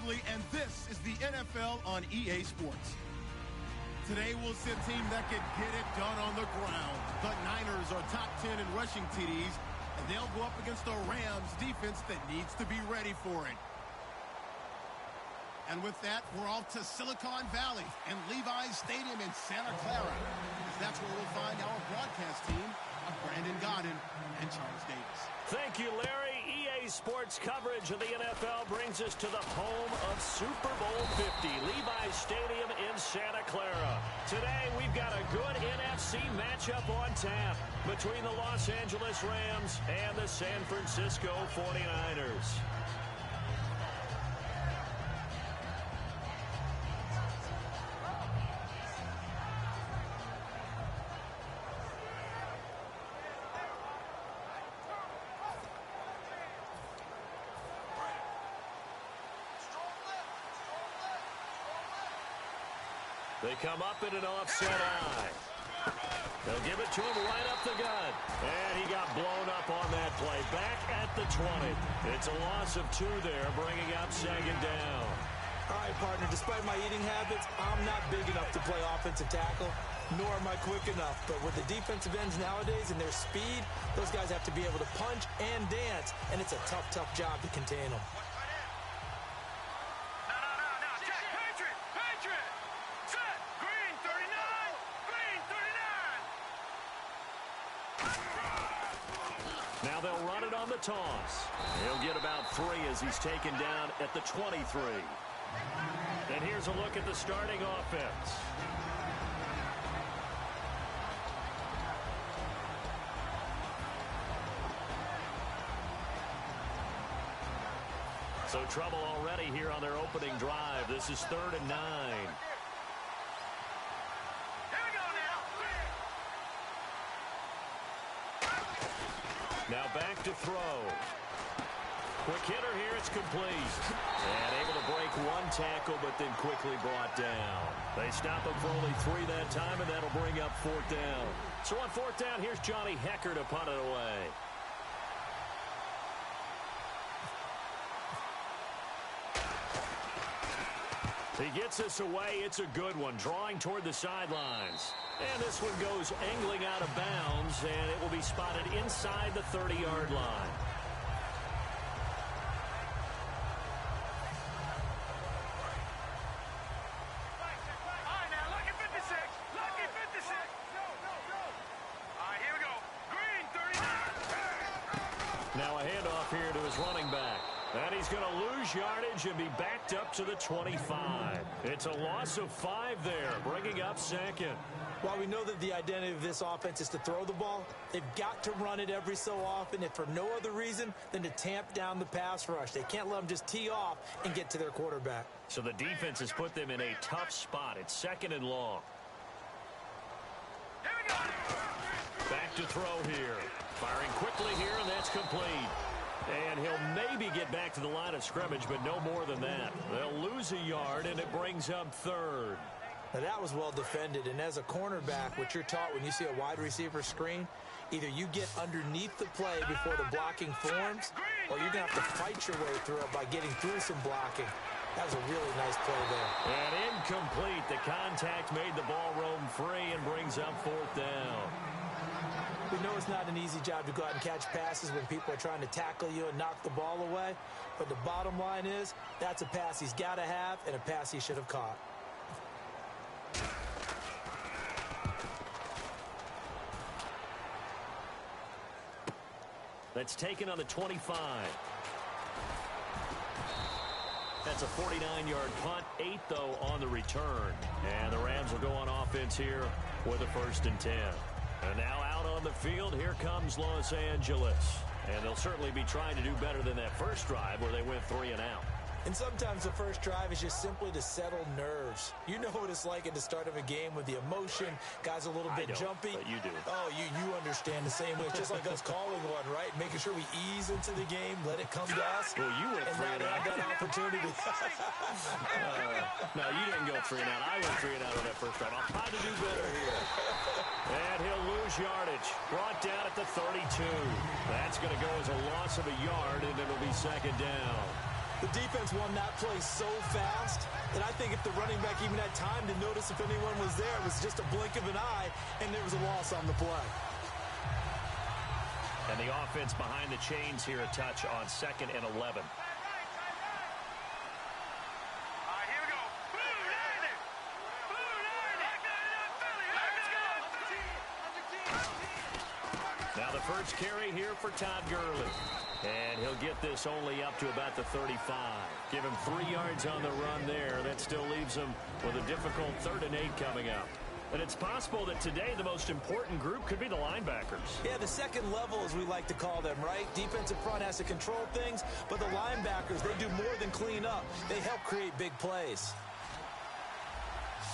exclusively, and this is the NFL on EA Sports. Today we'll see a team that can get it done on the ground. The Niners are top 10 in rushing TDs, and they'll go up against a Rams defense that needs to be ready for it. And with that, we're off to Silicon Valley and Levi's Stadium in Santa Clara. That's where we'll find our broadcast team of Brandon Godden and Charles Davis. Thank you, Larry. EA Sports coverage of the NFL brings us to the home of Super Bowl 50, Levi's Stadium in Santa Clara. Today, we've got a good NFC matchup on tap between the Los Angeles Rams and the San Francisco 49ers. They come up in an offset eye. They'll give it to him right up the gut. And he got blown up on that play. Back at the 20. It's a loss of 2 there, bringing up second down. All right, partner, despite my eating habits, I'm not big enough to play offensive tackle, nor am I quick enough. But with the defensive ends nowadays and their speed, those guys have to be able to punch and dance, and it's a tough, tough job to contain them. Now they'll run it on the toss. He'll get about 3 as he's taken down at the 23. And here's a look at the starting offense. So trouble already here on their opening drive. This is 3rd and 9. Now back to throw. Quick hitter here, it's complete. And able to break 1 tackle, but then quickly brought down. They stop him for only 3 that time, and that'll bring up 4th down. So on 4th down, here's Johnny Hecker to punt it away. He gets this away. It's a good one, drawing toward the sidelines. And this one goes angling out of bounds, and it will be spotted inside the 30-yard line. All right, now, lucky 56. Lucky 56. No. All right, here we go. Green, 39. Now a handoff here to his running back. And he's going to lose yardage and be backed up to the 25. It's a loss of 5 there, bringing up 2nd. While we know that the identity of this offense is to throw the ball, they've got to run it every so often, if for no other reason than to tamp down the pass rush. They can't let them just tee off and get to their quarterback. So the defense has put them in a tough spot. It's 2nd and long. Here we go. Back to throw here. Firing quickly here, and that's complete. And he'll maybe get back to the line of scrimmage, but no more than that. They'll lose a yard, and it brings up 3rd. Now that was well defended, and as a cornerback, what you're taught when you see a wide receiver screen, either you get underneath the play before the blocking forms, or you're going to have to fight your way through it by getting through some blocking. That was a really nice play there. And incomplete. The contact made the ball roam free and brings up 4th down. We know it's not an easy job to go out and catch passes when people are trying to tackle you and knock the ball away, but the bottom line is that's a pass he's got to have and a pass he should have caught. That's taken on the 25. That's a 49-yard punt, 8, though, on the return. And the Rams will go on offense here with a 1st and 10. And now out on the field, here comes Los Angeles. And they'll certainly be trying to do better than that first drive where they went 3 and out. And sometimes the first drive is just simply to settle nerves. You know what it's like at the start of a game with the emotion. Guys a little bit jumpy. But you do. Oh, you understand the same way. It's just like us calling one, right? Making sure we ease into the game, let it come to us. Well, you went 3 and out. That opportunity. No, you didn't go 3 and out. I went 3 and out on that first drive. I'll try to do better here. And he'll lose yardage. Brought down at the 32. That's going to go as a loss of a yard, and it'll be 2nd down. The defense won that play so fast that I think if the running back even had time to notice if anyone was there, it was just a blink of an eye, and there was a loss on the play. And the offense behind the chains here, a touch on 2nd and 11. Now the first carry here for Todd Gurley. And he'll get this only up to about the 35. Give him 3 yards on the run there. That still leaves him with a difficult 3rd and 8 coming up. And it's possible that today the most important group could be the linebackers. Yeah, the second level, as we like to call them, right? Defensive front has to control things, but the linebackers, they do more than clean up. They help create big plays.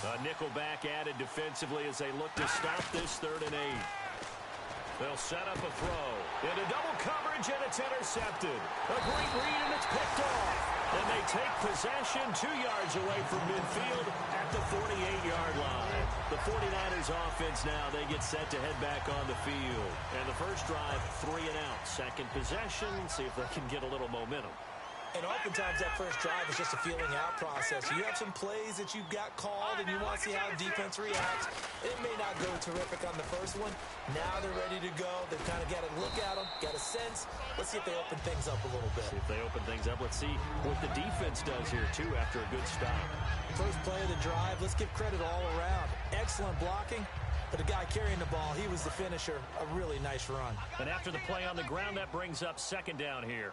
A nickel back added defensively as they look to stop this 3rd and 8. They'll set up a throw. Into double coverage, and it's intercepted. A great read, and it's picked off. And they take possession 2 yards away from midfield at the 48-yard line. The 49ers offense now, they get set to head back on the field. And the first drive, 3 and out. Second possession, see if they can get a little momentum. And oftentimes that first drive is just a feeling out process. You have some plays that you've got called and you want to see how defense reacts. It may not go terrific on the first one. Now they're ready to go. They've kind of got to look at them, got a sense. Let's see if they open things up a little bit. See if they open things up. Let's see what the defense does here, too, after a good stop. First play of the drive, let's give credit all around. Excellent blocking. But the guy carrying the ball, he was the finisher. A really nice run. And after the play on the ground, that brings up 2nd down here.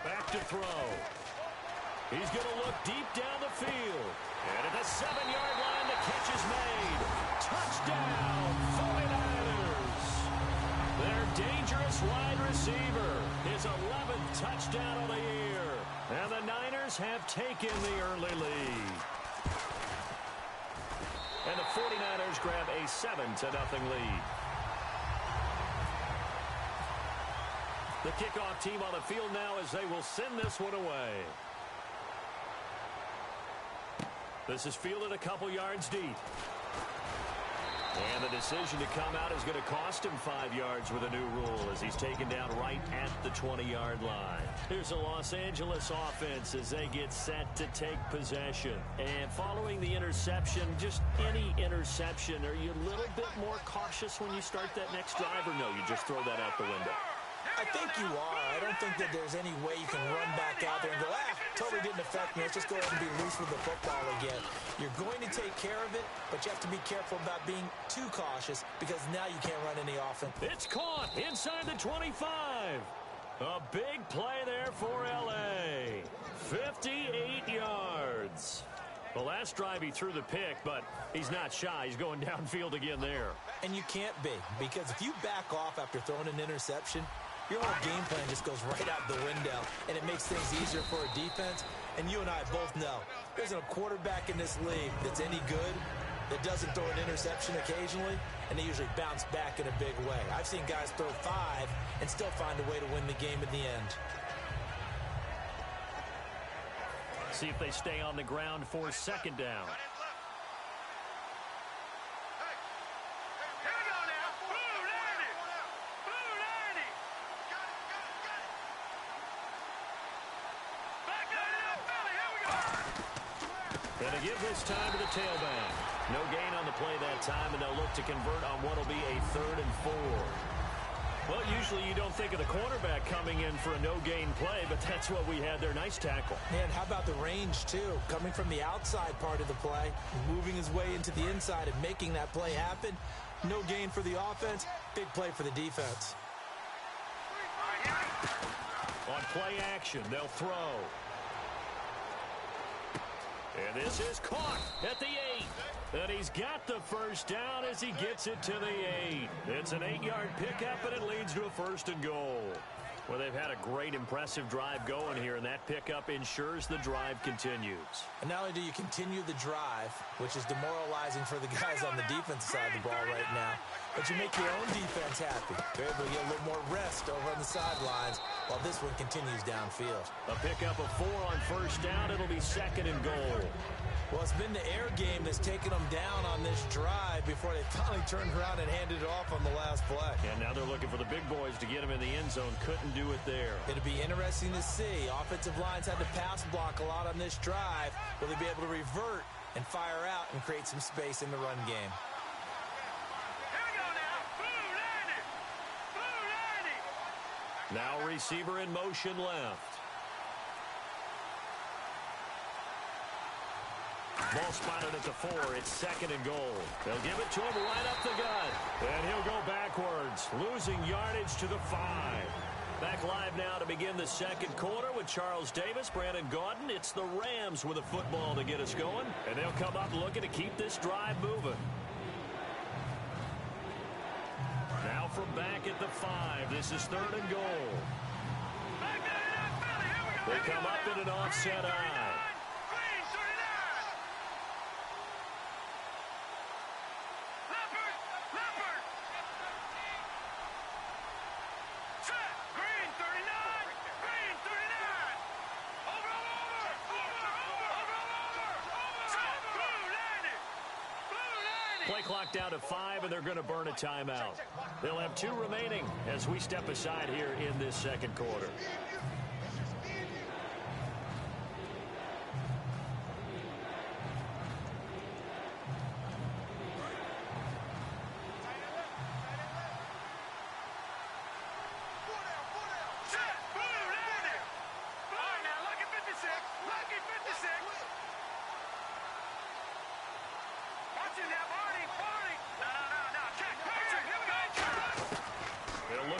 Back to throw. He's going to look deep down the field. And at the 7-yard line, the catch is made. Touchdown, 49ers. Their dangerous wide receiver. His 11th touchdown of the year. And the Niners have taken the early lead. And the 49ers grab a 7-0 lead. The kickoff team on the field now as they will send this one away. This is fielded a couple yards deep. And the decision to come out is going to cost him 5 yards with a new rule as he's taken down right at the 20-yard line. Here's the Los Angeles offense as they get set to take possession. And following the interception, just any interception, are you a little bit more cautious when you start that next drive, or no, you just throw that out the window? I think you are. I don't think that there's any way you can run back out there and go, totally didn't affect me. Let's just go ahead and be loose with the football again. You're going to take care of it, but you have to be careful about being too cautious because now you can't run any offense. It's caught inside the 25. A big play there for L.A. 58 yards. The last drive he threw the pick, but he's not shy. He's going downfield again there. And you can't be, because if you back off after throwing an interception, your whole game plan just goes right out the window, and it makes things easier for a defense. And you and I both know there's a quarterback in this league that's any good that doesn't throw an interception occasionally, and they usually bounce back in a big way. I've seen guys throw 5 and still find a way to win the game in the end. See if they stay on the ground for 2nd down. Going to give this time to the tailback. No gain on the play that time, and they'll look to convert on what will be a 3rd and 4. Well, usually you don't think of the cornerback coming in for a no-gain play, but that's what we had there. Nice tackle. Man, how about the range, too? Coming from the outside part of the play, moving his way into the inside and making that play happen. No gain for the offense, big play for the defense. On play action, they'll throw. And this is caught at the 8. And he's got the first down as he gets it to the 8. It's an 8-yard pickup, and it leads to a 1st and goal. Well, they've had a great, impressive drive going here, and that pickup ensures the drive continues. And not only do you continue the drive, which is demoralizing for the guys on the defensive side of the ball right now, but you make your own defense happy. They're able to get a little more rest over on the sidelines while this one continues downfield. A pickup of 4 on 1st down. It'll be 2nd and goal. Well, it's been the air game that's taken them down on this drive before they finally turned around and handed it off on the last play. And now they're looking for the big boys to get him in the end zone. Couldn't do it there. It'll be interesting to see. Offensive lines had to pass block a lot on this drive. Will they be able to revert and fire out and create some space in the run game? Here we go now. Blue 90. Now receiver in motion left. Ball spotted at the 4. It's 2nd and goal. They'll give it to him right up the gut. And he'll go backwards, losing yardage to the 5. Back live now to begin the second quarter with Charles Davis, Brandon Gaudin. It's the Rams with a football to get us going. And they'll come up looking to keep this drive moving. Now from back at the 5. This is 3rd and goal. They come up in an offset eye. Play clock down to 5, and they're going to burn a timeout. They'll have 2 remaining as we step aside here in this second quarter.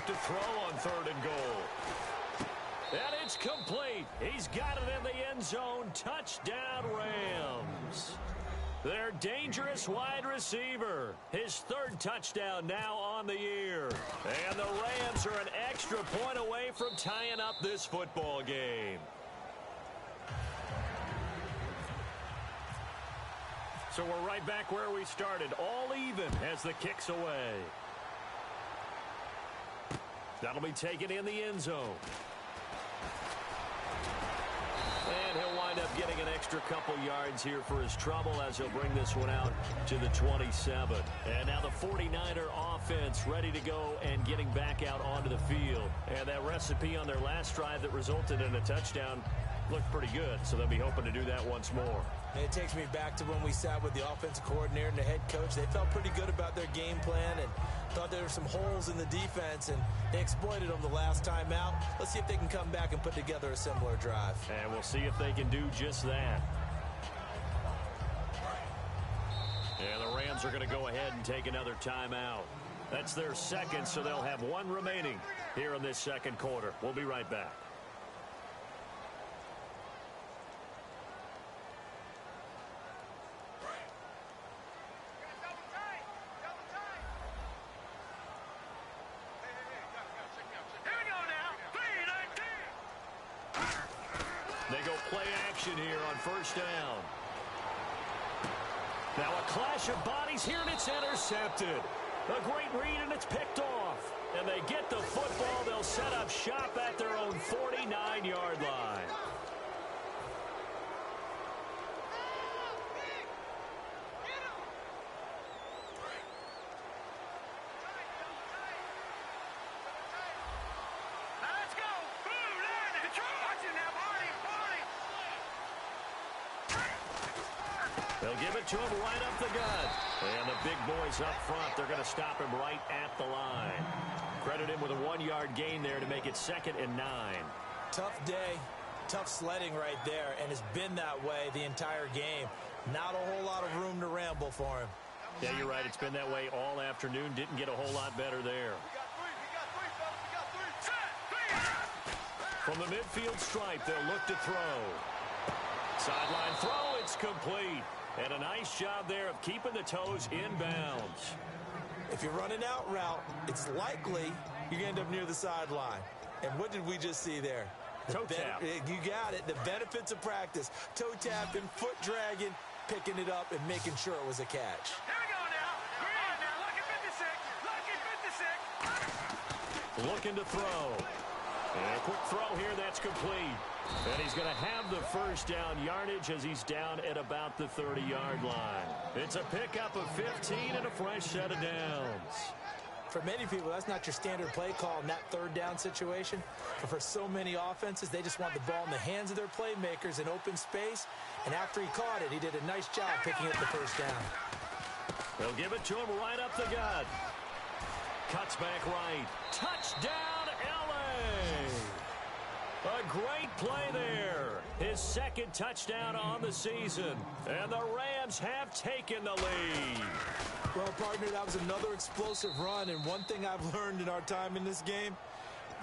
To throw on 3rd and goal. And it's complete. He's got it in the end zone. Touchdown, Rams. Their dangerous wide receiver. His 3rd touchdown now on the year. And the Rams are an extra point away from tying up this football game. So we're right back where we started. All even as the kick's away. That'll be taken in the end zone. And he'll wind up getting an extra couple yards here for his trouble as he'll bring this one out to the 27. And now the 49er offense ready to go and getting back out onto the field. And that recipe on their last drive that resulted in a touchdown looked pretty good, so they'll be hoping to do that once more. And it takes me back to when we sat with the offensive coordinator and the head coach. They felt pretty good about their game plan and thought there were some holes in the defense, and they exploited them the last time out. Let's see if they can come back and put together a similar drive. And we'll see if they can do just that. And the Rams are going to go ahead and take another timeout. That's their 2nd, so they'll have 1 remaining here in this second quarter. We'll be right back. They go play action here on 1st down. Now a clash of bodies here, and it's intercepted. A great read, and it's picked off. And they get the football. They'll set up shop at their own 49-yard line. They'll give it to him right up the gut. And the big boys up front, they're going to stop him right at the line. Credit him with a 1-yard gain there to make it 2nd and 9. Tough day, tough sledding right there, and it's been that way the entire game. Not a whole lot of room to ramble for him. Yeah, you're right. It's been that way all afternoon. Didn't get a whole lot better there. From the midfield stripe, they'll look to throw. Sideline throw, it's complete. And a nice job there of keeping the toes in bounds. If you're running out route, it's likely you're going to end up near the sideline. And what did we just see there? Toe tap. You got it. The benefits of practice. Toe tapping, foot dragging, picking it up, and making sure it was a catch. Here we go now. Green now. Lucky 56. Lucky 56. Looking to throw. And a quick throw here, that's complete. And he's going to have the 1st down yardage as he's down at about the 30-yard line. It's a pickup of 15 and a fresh set of downs. For many people, that's not your standard play call in that third down situation. But for so many offenses, they just want the ball in the hands of their playmakers in open space. And after he caught it, he did a nice job picking up the first down. They'll give it to him right up the gut. Cuts back right. Touchdown, L.A. A great play there. His second touchdown on the season. And the Rams have taken the lead. Well, partner, that was another explosive run. And one thing I've learned in our time in this game,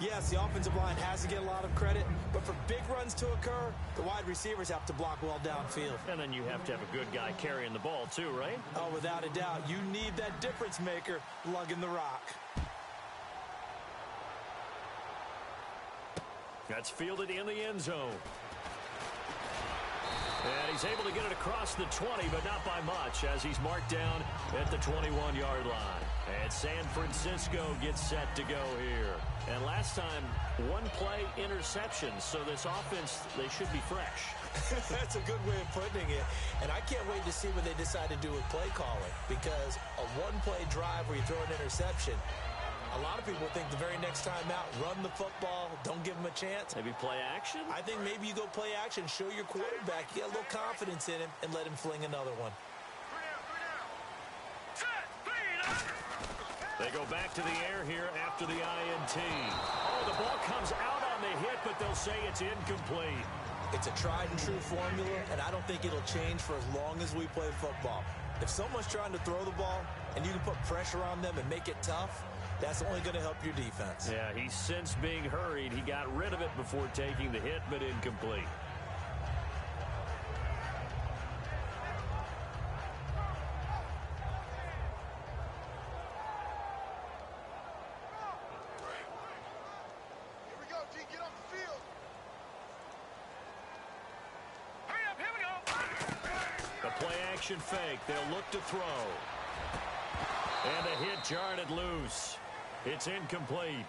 yes, the offensive line has to get a lot of credit, but for big runs to occur, the wide receivers have to block well downfield. And then you have to have a good guy carrying the ball too, right? Oh, without a doubt. You need that difference maker lugging the rock. That's fielded in the end zone. And he's able to get it across the 20, but not by much, as he's marked down at the 21-yard line. And San Francisco gets set to go here. And last time, one-play interception, so this offense, they should be fresh. That's a good way of putting it. And I can't wait to see what they decide to do with play calling, because a one-play drive where you throw an interception, a lot of people think the very next time out, run the football, don't give him a chance. Maybe play action? I think maybe you go play action, show your quarterback, you get a little confidence in him, and let him fling another one. They go back to the air here after the INT. Oh, the ball comes out on the hit, but they'll say it's incomplete. It's a tried-and-true formula, and I don't think it'll change for as long as we play football. If someone's trying to throw the ball, and you can put pressure on them and make it tough, that's only going to help your defense. Yeah, he's since being hurried. He got rid of it before taking the hit, but incomplete. Here we go, D. Get off the field. Hurry up, here we go. The play-action fake. They'll look to throw. And the hit jarred it loose. It's incomplete.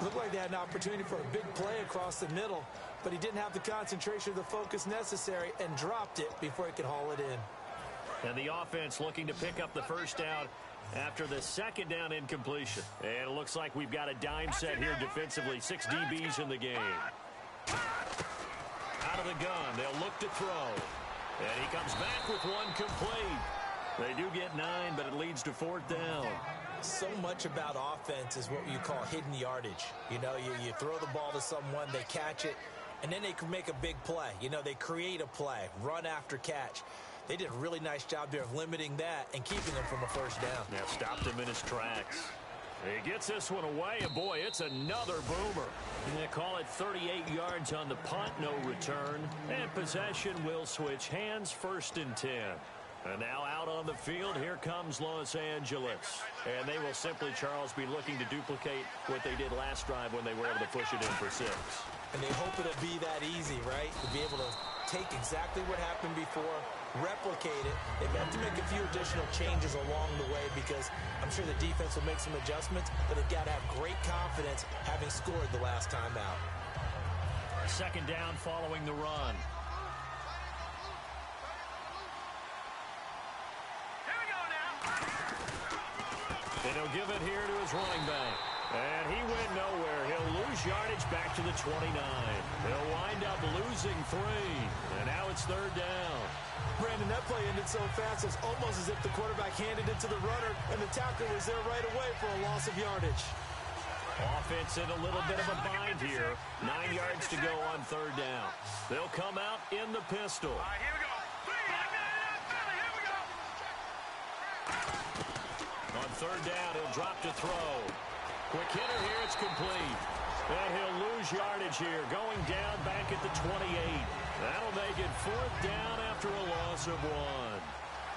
Looked like they had an opportunity for a big play across the middle, but he didn't have the concentration or the focus necessary and dropped it before he could haul it in. And the offense looking to pick up the first down after the second down incompletion. And it looks like we've got a dime set here defensively. 6 DBs in the game. Out of the gun. They'll look to throw. And he comes back with one complete. They do get 9, but it leads to 4th down. So much about offense is what you call hidden yardage. You know, you throw the ball to someone, they catch it, and then they can make a big play. You know, they create a play, run after catch. They did a really nice job there of limiting that and keeping him from a first down. Yeah, stopped him in his tracks. He gets this one away, and boy, it's another boomer. They call it 38 yards on the punt, no return. And possession will switch hands, 1st and 10. And now out on the field, here comes Los Angeles. And they will simply, Charles, be looking to duplicate what they did last drive when they were able to push it in for 6. And they hope it'll be that easy, right? To be able to take exactly what happened before, replicate it. They've got to make a few additional changes along the way because I'm sure the defense will make some adjustments, but they've got to have great confidence having scored the last time out. 2nd down following the run. And he'll give it here to his running back. And he went nowhere. He'll lose yardage back to the 29. He'll wind up losing 3. And now it's 3rd down. Brandon, that play ended so fast, it's almost as if the quarterback handed it to the runner, and the tackler was there right away for a loss of yardage. Offense in a little bit of a bind here. 9 yards to go on 3rd down. They'll come out in the pistol. All right, here we go. Here we go. On 3rd down, he'll drop to throw. Quick hitter here, it's complete. And he'll lose yardage here, going down back at the 28. That'll make it 4th down after a loss of 1.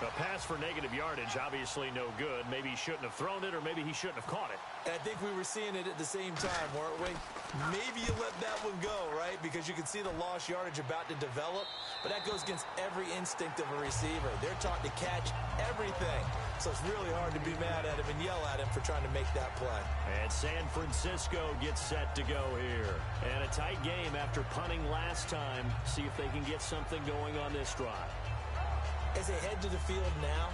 A pass for negative yardage, obviously no good. Maybe he shouldn't have thrown it, or maybe he shouldn't have caught it. And I think we were seeing it at the same time, weren't we? Maybe you let that one go, right? Because you can see the lost yardage about to develop, but that goes against every instinct of a receiver. They're taught to catch everything. So it's really hard to be mad at him and yell at him for trying to make that play. And San Francisco gets set to go here. And a tight game after punting last time. See if they can get something going on this drive. As they head to the field now,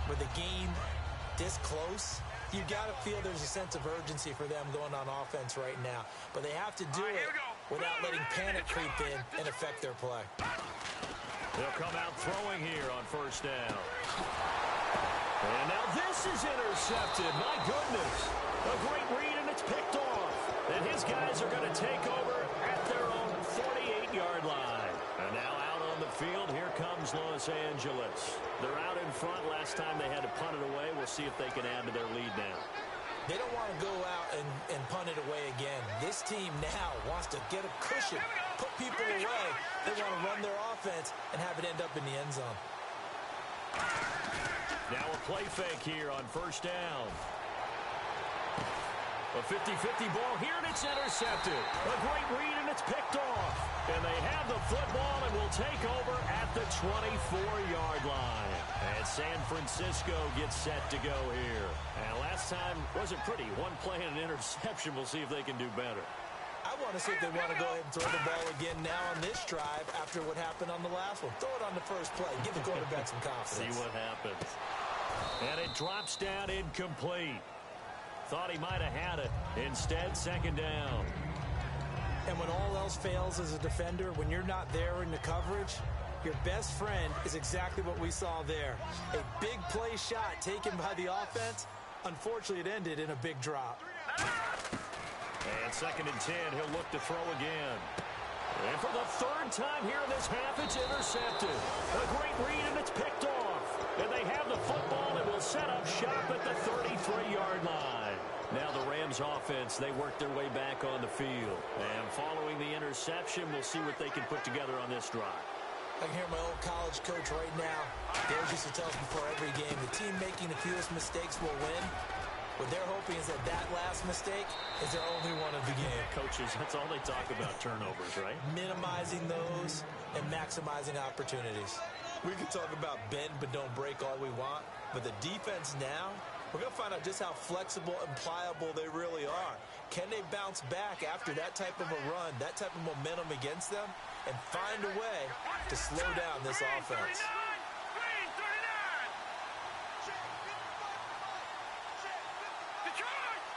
with the game this close, You got to feel there's a sense of urgency for them going on offense right now. But they have to do it without letting panic creep in and affect their play. They'll come out throwing here on first down. And now this is intercepted. My goodness. A great read, and it's picked off. And his guys are going to take over at their own 48-yard line. And now out on the field, here comes Los Angeles. They're out in front. Last time they had to punt it away. We'll see if they can add to their lead now. They don't want to go out and punt it away again. This team now wants to get a cushion, put people away. They want to run their offense and have it end up in the end zone. Now a play fake here on first down. A 50-50 ball here, and it's intercepted. A great read, and it's picked off. And they have the football and will take over at the 24-yard line. And San Francisco gets set to go here. And last time wasn't pretty. One play and an interception. We'll see if they can do better. I want to see if they want to go ahead and throw the ball again now on this drive after what happened on the last one. Throw it on the first play. Give the quarterback some confidence. See what happens. And it drops down incomplete. Thought he might have had it. Instead, second down. And when all else fails as a defender, when you're not there in the coverage, your best friend is exactly what we saw there. A big play shot taken by the offense. Unfortunately, it ended in a big drop. And second and 10, he'll look to throw again. And for the third time here in this half, it's intercepted. A great read, and it's picked off. And they have the football and will set up shop at the 33-yard line. Now the Rams offense, they work their way back on the field. And following the interception, we'll see what they can put together on this drive. I can hear my old college coach right now. Dave used to tell us before every game, the team making the fewest mistakes will win. What they're hoping is that last mistake is their only one of the game. Coaches, that's all they talk about, turnovers, right? Minimizing those and maximizing opportunities. We can talk about bend but don't break all we want, but the defense now, we're going to find out just how flexible and pliable they really are. Can they bounce back after that type of a run, that type of momentum against them, and find a way to slow down this offense?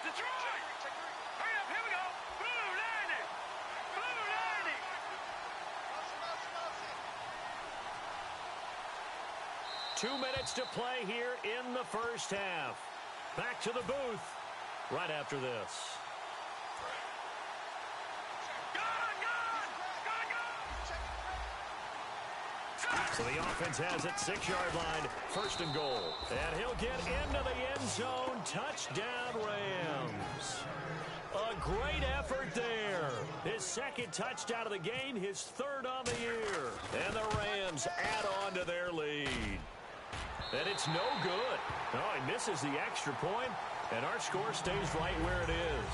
Detroit! Hurry up, here we go! Blue 90! Blue 90! 2 minutes to play here in the first half. Back to the booth right after this. So the offense has it, 6-yard line, first and goal. And he'll get into the end zone. Touchdown, Rams. A great effort there. His second touchdown of the game, his third on the year. And the Rams add on to their lead. And it's no good. Oh, he misses the extra point, and our score stays right where it is.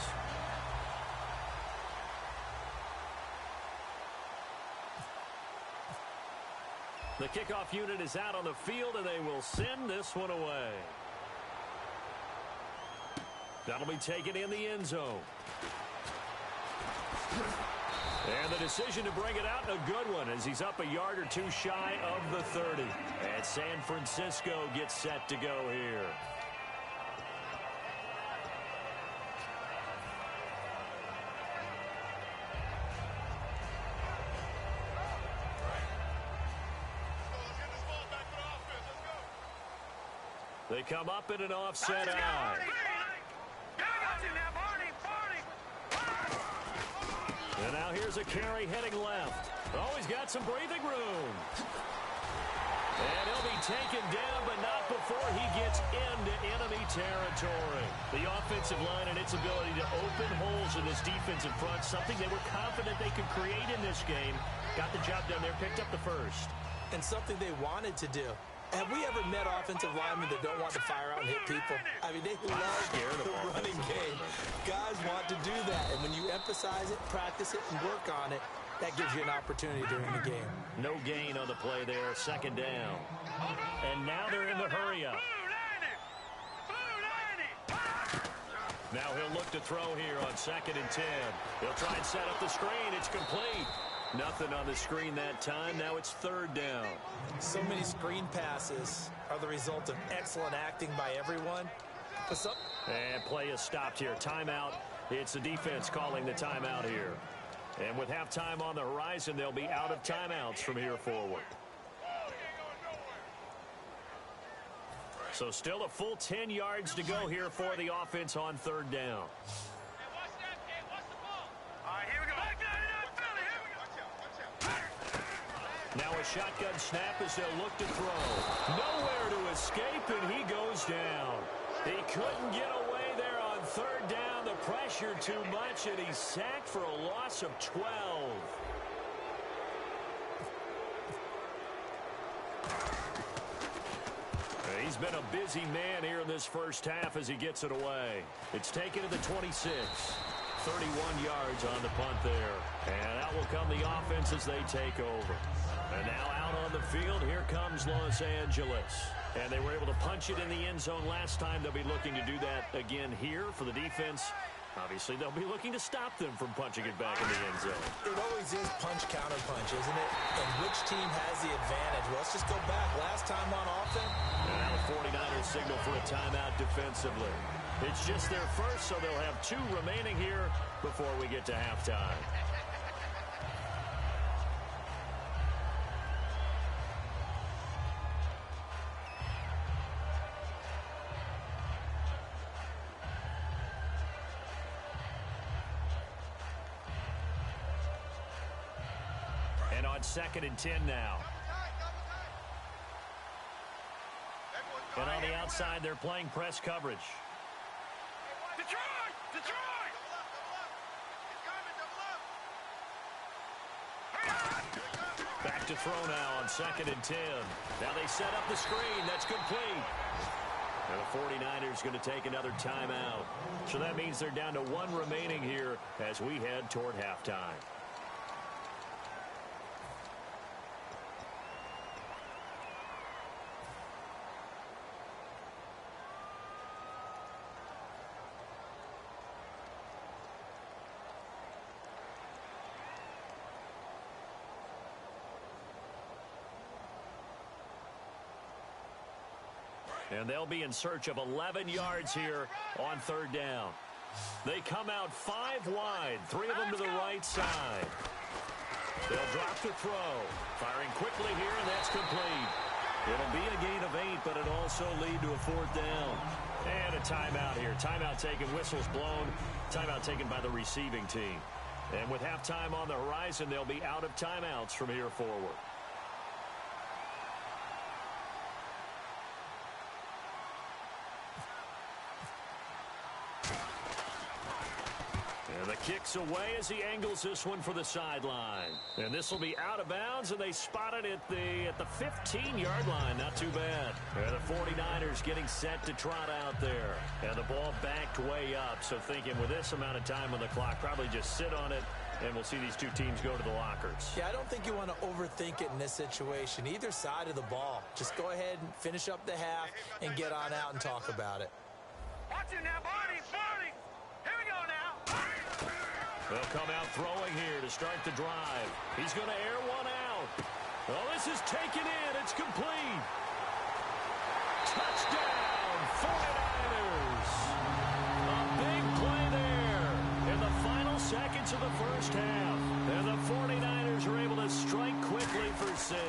The kickoff unit is out on the field, and they will send this one away. That'll be taken in the end zone. And the decision to bring it out, a good one, as he's up a yard or two shy of the 30. And San Francisco gets set to go here. They come up in an offset eye. And now here's a carry heading left. Oh, he's got some breathing room. And he'll be taken down, but not before he gets into enemy territory. The offensive line and its ability to open holes in this defensive front, something they were confident they could create in this game. Got the job done there, picked up the first. And something they wanted to do. Have we ever met offensive linemen that don't want to fire out and hit people? I mean, they love the running game. Guys want to do that. And when you emphasize it, practice it, and work on it, that gives you an opportunity during the game. No gain on the play there, second down. And now they're in the hurry-up. Now he'll look to throw here on second and 10. He'll try and set up the screen. It's complete. Nothing on the screen that time. Now it's third down. So many screen passes are the result of excellent acting by everyone. What's up? And play is stopped here. Timeout. It's the defense calling the timeout here. And with halftime on the horizon, they'll be out of timeouts from here forward. So still a full 10 yards to go here for the offense on third down. Now a shotgun snap as they'll look to throw. Nowhere to escape, and he goes down. He couldn't get away there on third down. The pressure too much, and he's sacked for a loss of 12. He's been a busy man here in this first half as he gets it away. It's taken to the 26. 31 yards on the punt there. And out will come the offense as they take over. And now out on the field, here comes Los Angeles. And they were able to punch it in the end zone last time. They'll be looking to do that again here for the defense. Obviously, they'll be looking to stop them from punching it back in the end zone. It always is punch-counter-punch, isn't it? And which team has the advantage? Well, let's just go back. Last time on offense. And now the 49ers signal for a timeout defensively. It's just their first, so they'll have 2 remaining here before we get to halftime. And on 2nd and 10 now. And on the outside, they're playing press coverage. Back to throw now on 2nd and 10. Now they set up the screen. That's complete. And the 49ers going to take another timeout. So that means they're down to 1 remaining here as we head toward halftime. And they'll be in search of 11 yards here on third down. They come out 5 wide, 3 of them to the right side. They'll drop to throw. Firing quickly here, and that's complete. It'll be a gain of 8, but it'll also lead to a 4th down. And a timeout here. Timeout taken, whistles blown. Timeout taken by the receiving team. And with halftime on the horizon, they'll be out of timeouts from here forward. And the kick's away as he angles this one for the sideline. And this will be out of bounds, and they spot it at the 15-yard line. Not too bad. And the 49ers getting set to trot out there. And the ball backed way up. So thinking with this amount of time on the clock, probably just sit on it, and we'll see these 2 teams go to the lockers. Yeah, I don't think you want to overthink it in this situation. Either side of the ball. Just go ahead and finish up the half and get on out and talk about it. Watch it now, Barney. Here we go now. They'll come out throwing here to start the drive. He's going to air one out. Oh, this is taken in. It's complete. Touchdown, 49ers. A big play there in the final seconds of the first half. And the 49ers are able to strike quickly for 6.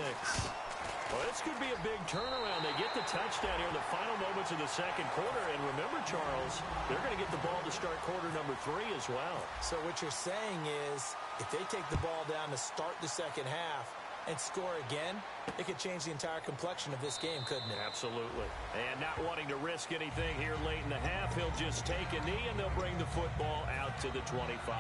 Well, this could be a big turnaround. They get the touchdown here in the final moments of the second quarter. And remember, Charles, they're going to get the ball to start quarter number 3 as well. So what you're saying is if they take the ball down to start the second half and score again, it could change the entire complexion of this game, couldn't it? Absolutely. And not wanting to risk anything here late in the half, he'll just take a knee, and they'll bring the football out to the 25.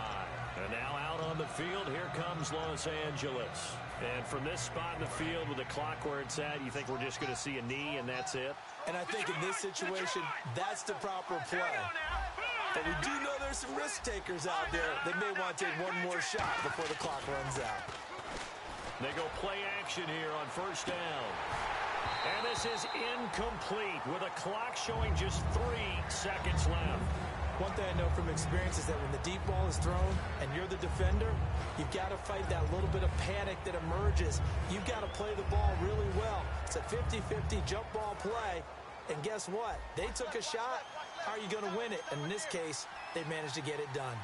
And now out on the field, here comes Los Angeles. And from this spot in the field with the clock where it's at, you think we're just going to see a knee and that's it? And I think in this situation, that's the proper play. But we do know there's some risk takers out there that may want to take one more shot before the clock runs out. They go play action here on first down. And this is incomplete with a clock showing just 3 seconds left. One thing I know from experience is that when the deep ball is thrown and you're the defender, you've got to fight that little bit of panic that emerges. You've got to play the ball really well. It's a 50-50 jump ball play. And guess what? They took a shot. How are you going to win it? And in this case, they managed to get it done.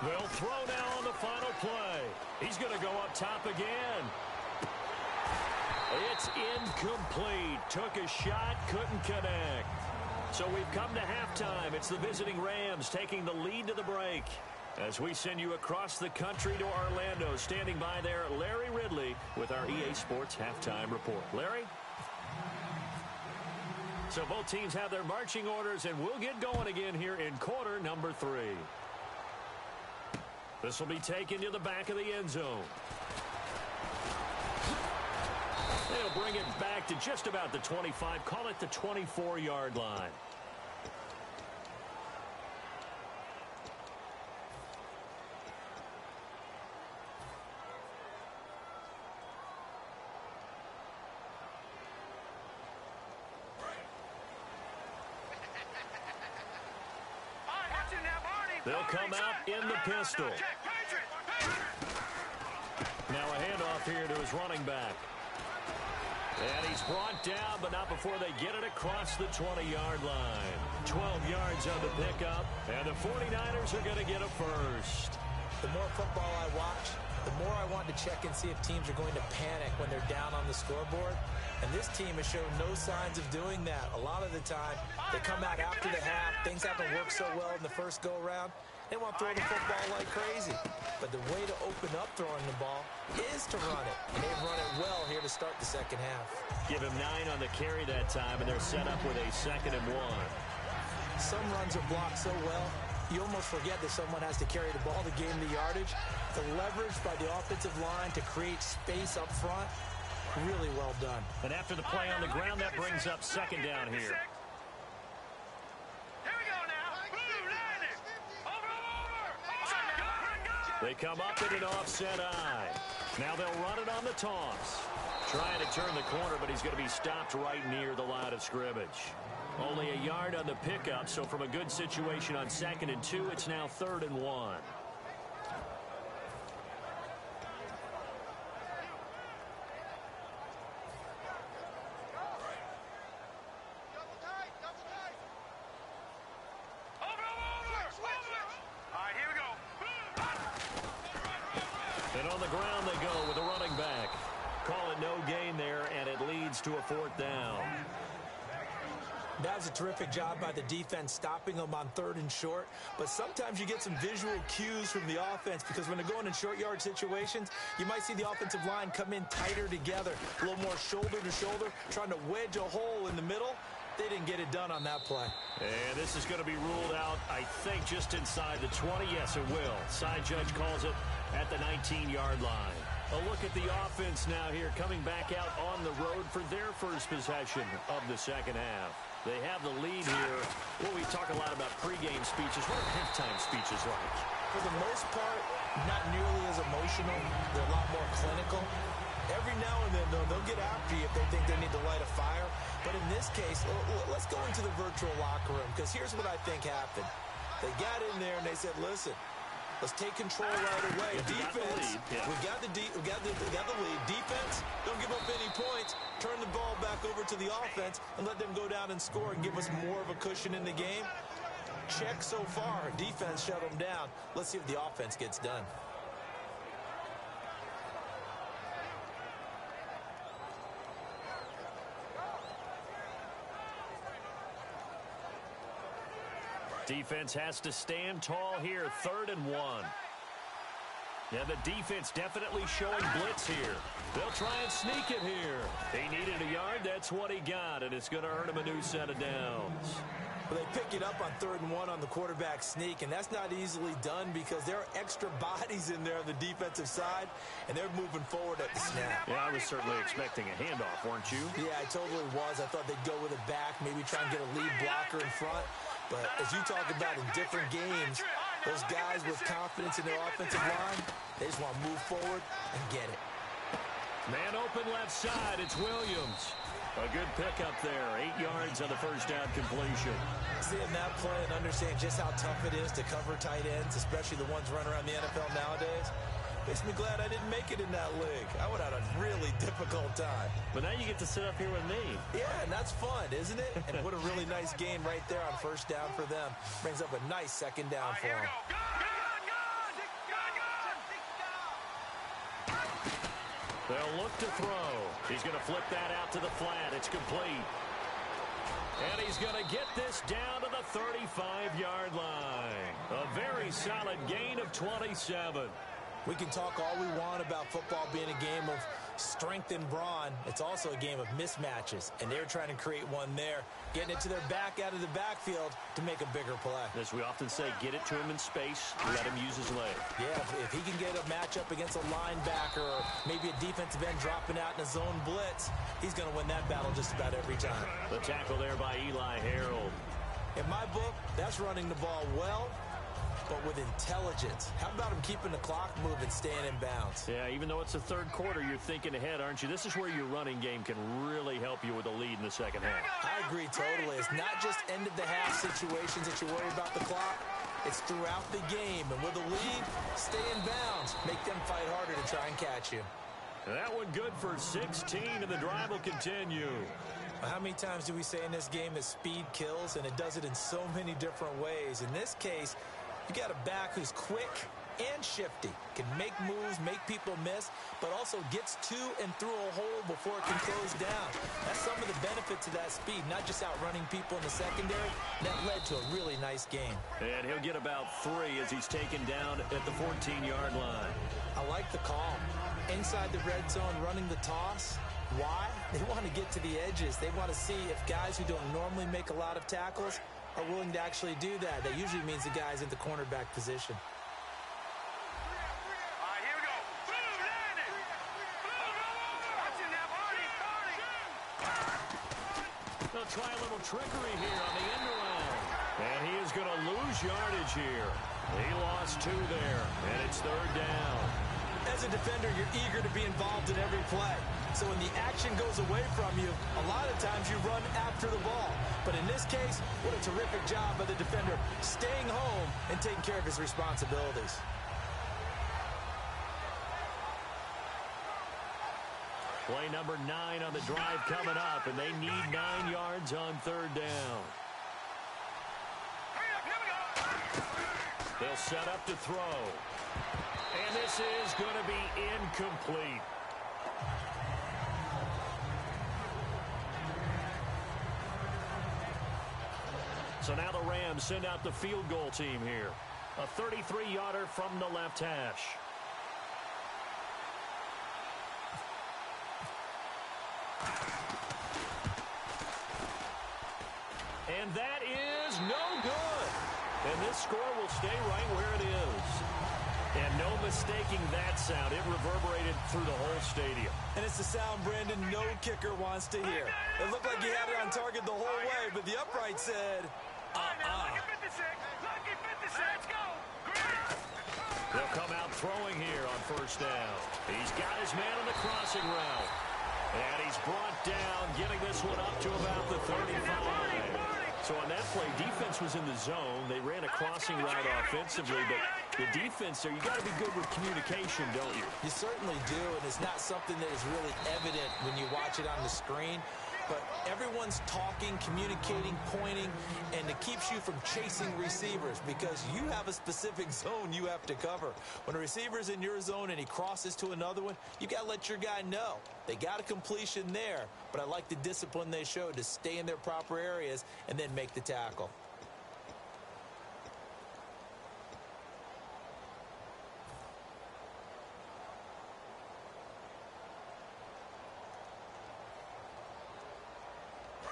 They'll throw now on the final play. He's going to go up top again. It's incomplete. Took a shot, couldn't connect. So we've come to halftime. It's the visiting Rams taking the lead to the break. As we send you across the country to Orlando, standing by there, Larry Ridley with our EA Sports Halftime Report. Larry? So both teams have their marching orders, and we'll get going again here in quarter number 3. This will be taken to the back of the end zone. They'll bring it back to just about the 25, call it the 24-yard line. They'll come out in the pistol. Now a handoff here to his running back. And he's brought down, but not before they get it across the 20-yard line. 12 yards on the pickup, and the 49ers are going to get a first. The more football I watch, the more I want to check and see if teams are going to panic when they're down on the scoreboard. And this team has shown no signs of doing that. A lot of the time, they come out after the half. Things haven't worked so well in the first go-around. They want to throw the football like crazy. But the way to open up throwing the ball is to run it. And they've run it well here to start the second half. Give him 9 on the carry that time, and they're set up with a 2nd and 1. Some runs are blocked so well, you almost forget that someone has to carry the ball to gain the yardage. The leverage by the offensive line to create space up front, really well done. And after the play on the ground, that brings up 2nd down here. They come up in an offset eye. Now they'll run it on the toss. Trying to turn the corner, but he's going to be stopped right near the line of scrimmage. Only a yard on the pickup, so from a good situation on 2nd and 2, it's now 3rd and 1. And on the ground they go with a running back. Call it no gain there, and it leads to a 4th down. That was a terrific job by the defense stopping them on 3rd and short. But sometimes you get some visual cues from the offense because when they're going in short yard situations, you might see the offensive line come in tighter together, a little more shoulder to shoulder, trying to wedge a hole in the middle. They didn't get it done on that play. And this is going to be ruled out, I think, just inside the 20. Yes, it will. Side judge calls it at the 19-yard line. A look at the offense now here, coming back out on the road for their first possession of the second half. They have the lead here. Well, we talk a lot about pregame speeches. What are halftime speeches like? For the most part, not nearly as emotional. They're a lot more clinical. Every now and then, though, they'll get after you if they think they need to light a fire. But in this case, let's go into the virtual locker room, because here's what I think happened. They got in there and they said, listen, let's take control right away. Defense, we got the lead. Defense, don't give up any points. Turn the ball back over to the offense and let them go down and score and give us more of a cushion in the game. Check so far. Defense shut them down. Let's see if the offense gets done. Defense has to stand tall here, 3rd and 1. Yeah, the defense definitely showing blitz here. They'll try and sneak it here. He needed a yard. That's what he got, and it's going to earn him a new set of downs. Well, they pick it up on 3rd and 1 on the quarterback sneak, and that's not easily done because there are extra bodies in there on the defensive side, and they're moving forward at the snap. Yeah, I was certainly expecting a handoff, weren't you? Yeah, I totally was. I thought they'd go with it back, maybe try and get a lead blocker in front. But as you talk about in different games, those guys with confidence in their offensive line, they just want to move forward and get it. Man open left side, it's Williams. A good pickup there, 8 yards on the first down completion. Seeing that play and understand just how tough it is to cover tight ends, especially the ones running around the NFL nowadays, Makes me glad I didn't make it in that league. I would have had a really difficult time. But now you get to sit up here with me. Yeah, and that's fun, isn't it? And what a really nice gain right there on first down for them. Brings up a nice second down for them. They'll look to throw. He's going to flip that out to the flat. It's complete. And he's going to get this down to the 35-yard line. A very solid gain of 27. We can talk all we want about football being a game of strength and brawn. It's also a game of mismatches, and they're trying to create one there, getting it to their back out of the backfield to make a bigger play. As we often say, get it to him in space, let him use his leg. Yeah, if he can get a matchup against a linebacker or maybe a defensive end dropping out in a zone blitz, he's going to win that battle just about every time. The tackle there by Eli Harold. In my book, that's running the ball well, but with intelligence. How about him keeping the clock moving, staying in bounds? Yeah, even though it's the third quarter, you're thinking ahead, aren't you? This is where your running game can really help you with a lead in the second half. I agree totally. It's not just end-of-the-half situations that you worry about the clock. It's throughout the game. And with a lead, stay in bounds. Make them fight harder to try and catch you. That one good for 16, and the drive will continue. How many times do we say in this game that speed kills, and it does it in so many different ways? In this case, you got a back who's quick and shifty, can make moves, make people miss, but also gets to and through a hole before it can close down. That's some of the benefits of that speed, not just outrunning people in the secondary. That led to a really nice game. And he'll get about 3 as he's taken down at the 14-yard line. I like the call. Inside the red zone, running the toss. Why? They want to get to the edges. They want to see if guys who don't normally make a lot of tackles are willing to actually do that. That usually means the guy's in the cornerback position. All right, here we go. Blue, landing. Blue, watch it now, Barney. They'll try a little trickery here on the end around. And he is going to lose yardage here. He lost 2 there, and it's third down. As a defender, you're eager to be involved in every play. So when the action goes away from you, a lot of times you run after the ball. But in this case, what a terrific job by the defender staying home and taking care of his responsibilities. Play number 9 on the drive coming up, and they need 9 yards on third down. Hurry up, here we go. They'll set up to throw. And this is going to be incomplete. So now the Rams send out the field goal team here. A 33-yarder from the left hash. And that is no good. And this score will stay right where it is. And no mistaking that sound. It reverberated through the whole stadium. And it's the sound Brandon no kicker wants to hear. It looked like he had it on target the whole way, but the upright said, Lucky 56. Lucky 56. Let's go. They'll come out throwing here on first down. He's got his man on the crossing route. And he's brought down, getting this one up to about the 35. So on that play, defense was in the zone. They ran a crossing route offensively, but the defense there, you got to be good with communication, don't you? You certainly do, and it's not something that is really evident when you watch it on the screen. But everyone's talking, communicating, pointing, and it keeps you from chasing receivers because you have a specific zone you have to cover. When a receiver's in your zone and he crosses to another one, you got to let your guy know. They got a completion there, but I like the discipline they showed to stay in their proper areas and then make the tackle.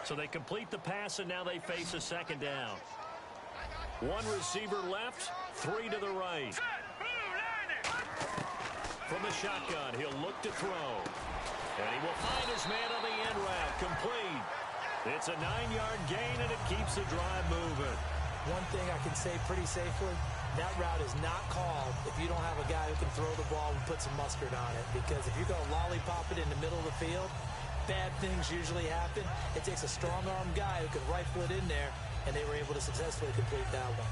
So they complete the pass, and now they face a second down. 1 receiver left, 3 to the right. From the shotgun, he'll look to throw. And he will find his man on the end route, complete. It's a 9-yard gain, and it keeps the drive moving. One thing I can say pretty safely, that route is not called if you don't have a guy who can throw the ball and put some mustard on it. Because if you're going to lollipop it in the middle of the field, bad things usually happen. It takes a strong-arm guy who can rifle it in there, and they were able to successfully complete that one.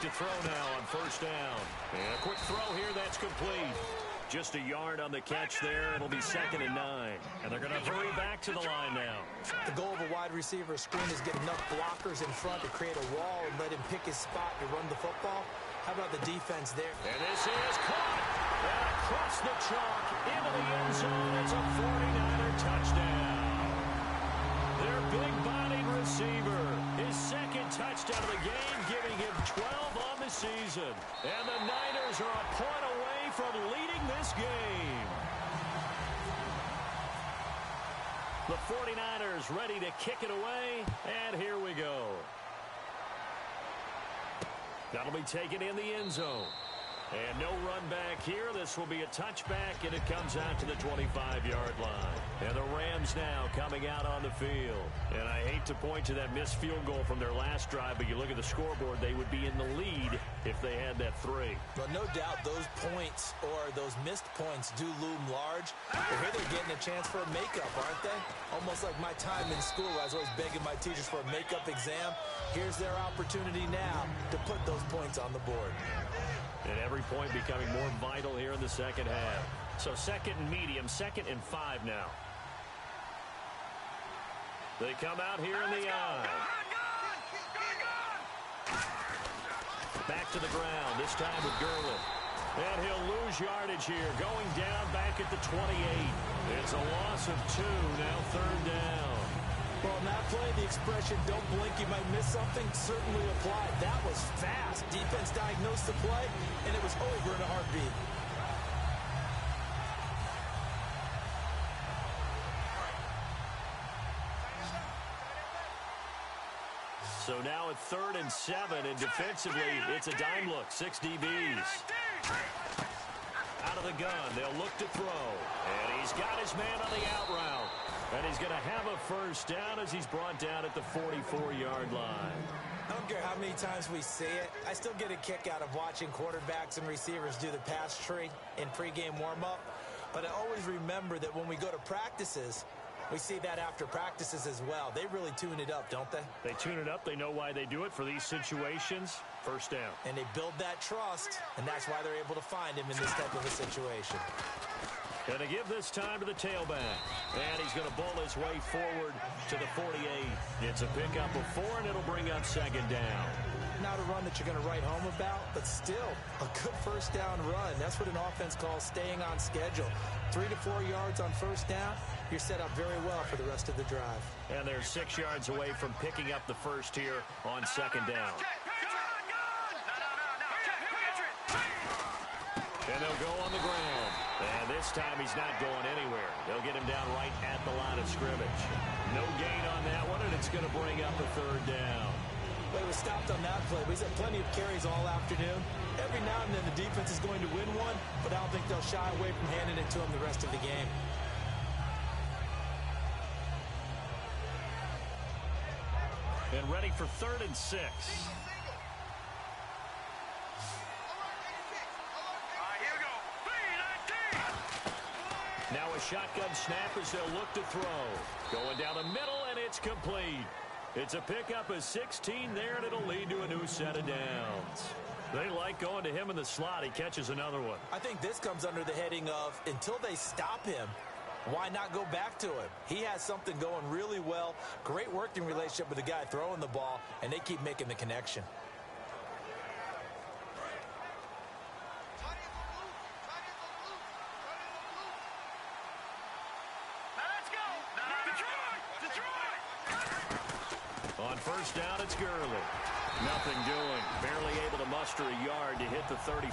to throw now on first down. And a quick throw here, that's complete. Just a yard on the catch there. It'll be 2nd and 9. And they're going to hurry back to the line now. The goal of a wide receiver screen is get enough blockers in front to create a wall and let him pick his spot to run the football. How about the defense there? And this is caught. And across the chalk into the end zone. It's a 49er touchdown. Their big-bodied receiver. His 2nd touchdown of the game, giving him 12 on the season. And the Niners are a point away from leading this game. The 49ers ready to kick it away, and here we go. That'll be taken in the end zone. And no run back here. This will be a touchback, and it comes out to the 25-yard line. And the Rams now coming out on the field. And I hate to point to that missed field goal from their last drive, but you look at the scoreboard, they would be in the lead if they had that 3. Well, no doubt those points or those missed points do loom large. But here they're getting a chance for a makeup, aren't they? Almost like my time in school. I was always begging my teachers for a makeup exam. Here's their opportunity now to put those points on the board. And every point becoming more vital here in the second half. So 2nd and medium, 2nd and 5 now. They come out here in the eye. Back to the ground, this time with Gurley. And he'll lose yardage here, going down back at the 28. It's a loss of 2, now 3rd down. Well, in that play, the expression, don't blink, you might miss something, certainly applied. That was fast. Defense diagnosed the play, and it was over in a heartbeat. So now at 3rd and 7, and defensively, it's a dime look. 6 DBs. Out of the gun, they'll look to throw. And he's got his man on the out route. And he's going to have a first down as he's brought down at the 44-yard line. I don't care how many times we see it. I still get a kick out of watching quarterbacks and receivers do the pass tree in pregame warm-up. But I always remember that when we go to practices, we see that after practices as well. They really tune it up, don't they? They tune it up. They know why they do it for these situations. First down. And they build that trust, and that's why they're able to find him in this type of a situation. And to give this time to the tailback. And he's going to bowl his way forward to the 48. It's a pickup of 4, and it'll bring up 2nd down. Not a run that you're going to write home about, but still a good first down run. That's what an offense calls staying on schedule. 3 to 4 yards on first down, you're set up very well for the rest of the drive. And they're 6 yards away from picking up the first here on 2nd down. And they'll go on the ground. And this time he's not going anywhere. They'll get him down right at the line of scrimmage. No gain on that one, and it's going to bring up a 3rd down. Well, he was stopped on that play, but he's had plenty of carries all afternoon. Every now and then the defense is going to win one, but I don't think they'll shy away from handing it to him the rest of the game. And ready for 3rd and 6. Now a shotgun snap as they'll look to throw. Going down the middle, and it's complete. It's a pickup of 16 there, and it'll lead to a new set of downs. They like going to him in the slot. He catches another one. I think this comes under the heading of, until they stop him, why not go back to him? He has something going really well. Great working relationship with the guy throwing the ball, and they keep making the connection. On first down, it's Gurley. Nothing doing. Barely able to muster a yard to hit the 35.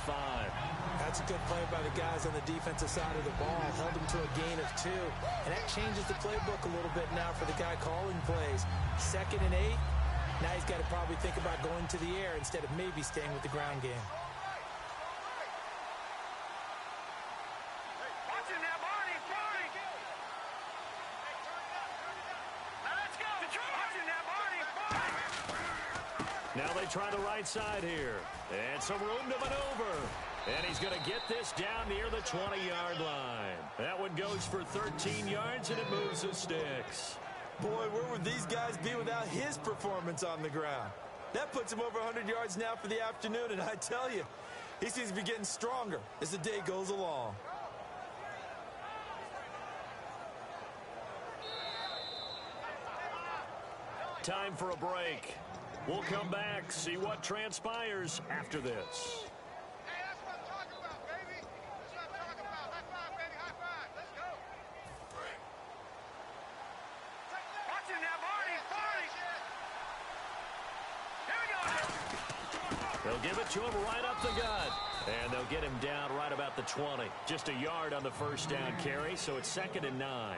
That's a good play by the guys on the defensive side of the ball. Held him to a gain of 2. And that changes the playbook a little bit now for the guy calling plays. 2nd and 8. Now he's got to probably think about going to the air instead of maybe staying with the ground game. Now they try the right side here. And some room to maneuver. And he's going to get this down near the 20-yard line. That one goes for 13 yards, and it moves the sticks. Boy, where would these guys be without his performance on the ground? That puts him over 100 yards now for the afternoon, and I tell you, he seems to be getting stronger as the day goes along. Time for a break. We'll come back, see what transpires after this. Hey, that's what I'm talking about, baby. That's what I'm talking about. High five, baby. High five. Let's go. Watch him now, Barney. Barney. Here we go. They'll give it to him right up the gut. And they'll get him down right about the 20. Just a yard on the first down carry, so it's 2nd and 9.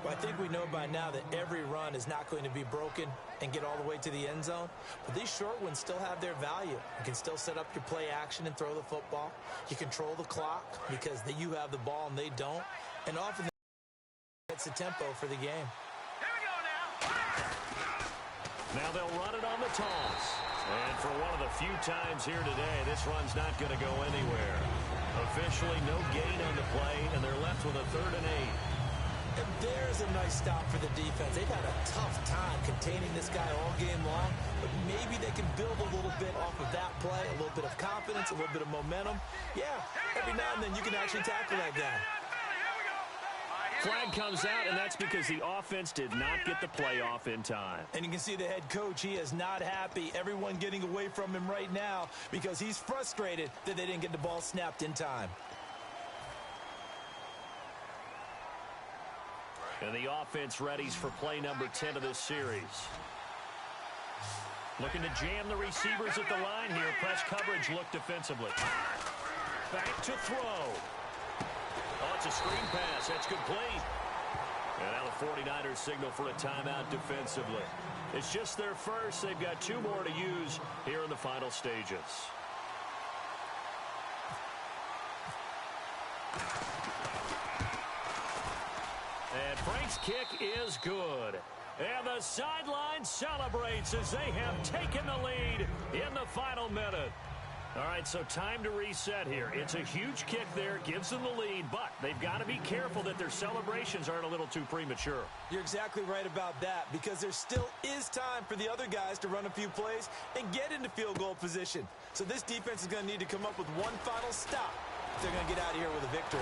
Well, I think we know by now that every run is not going to be broken and get all the way to the end zone. But these short ones still have their value. You can still set up your play action and throw the football. You control the clock because you have the ball and they don't. And often it's the tempo for the game. Here we go now. Now they'll run it on the toss. And for one of the few times here today, this run's not going to go anywhere. Officially no gain on the play, and they're left with a 3rd and 8. And there's a nice stop for the defense. They've had a tough time containing this guy all game long, but maybe they can build a little bit off of that play, a little bit of confidence, a little bit of momentum. Yeah, every now and then you can actually tackle that guy. Flag comes out, and that's because the offense did not get the play off in time. And you can see the head coach, he is not happy. Everyone getting away from him right now because he's frustrated that they didn't get the ball snapped in time. And the offense readies for play number 10 of this series. Looking to jam the receivers at the line here. Press coverage look defensively. Back to throw. Oh, it's a screen pass. That's complete. And now the 49ers signal for a timeout defensively. It's just their first. They've got 2 more to use here in the final stages. And Frank's kick is good. And the sideline celebrates as they have taken the lead in the final minute. All right, so time to reset here. It's a huge kick there, gives them the lead, but they've got to be careful that their celebrations aren't a little too premature. You're exactly right about that because there still is time for the other guys to run a few plays and get into field goal position. So this defense is going to need to come up with one final stop if they're going to get out of here with a victory.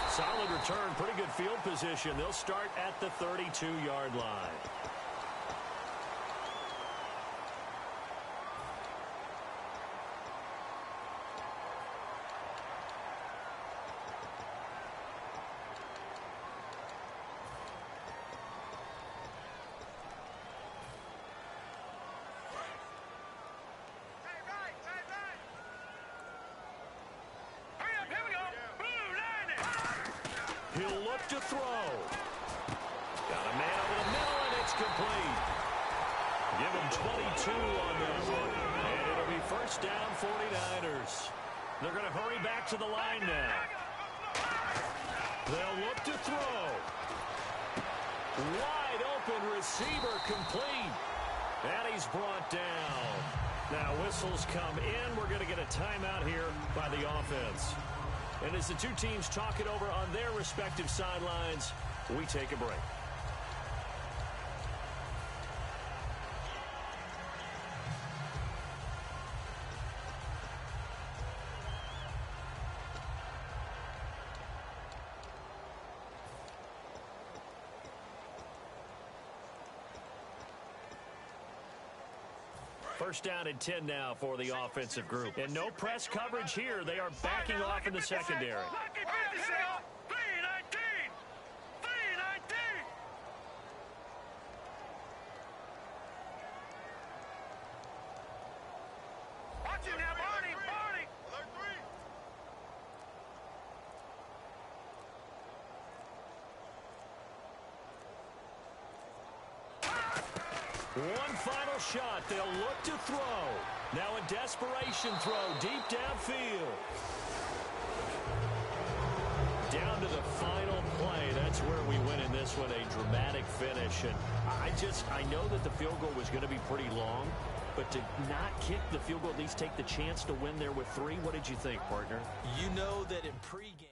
Solid return, pretty good field position. They'll start at the 32-yard line. He'll look to throw. Got a man over the middle, and it's complete. Give him 22 on that one. And it'll be first down 49ers. They're going to hurry back to the line now. They'll look to throw. Wide open receiver complete. And he's brought down. Now whistles come in. We're going to get a timeout here by the offense. And as the two teams talk it over on their respective sidelines, we take a break. First down and 10 now for the offensive group. And no press coverage here. They are backing off in the secondary. Watch him now, Barney. Barney. Alert 3. One final shot. They'll look to throw. Now a desperation throw deep downfield. Down to the final play. That's where we win in this one. A dramatic finish. And I know that the field goal was going to be pretty long, but to not kick the field goal, at least take the chance to win there with 3. What did you think, partner? You know that in pregame.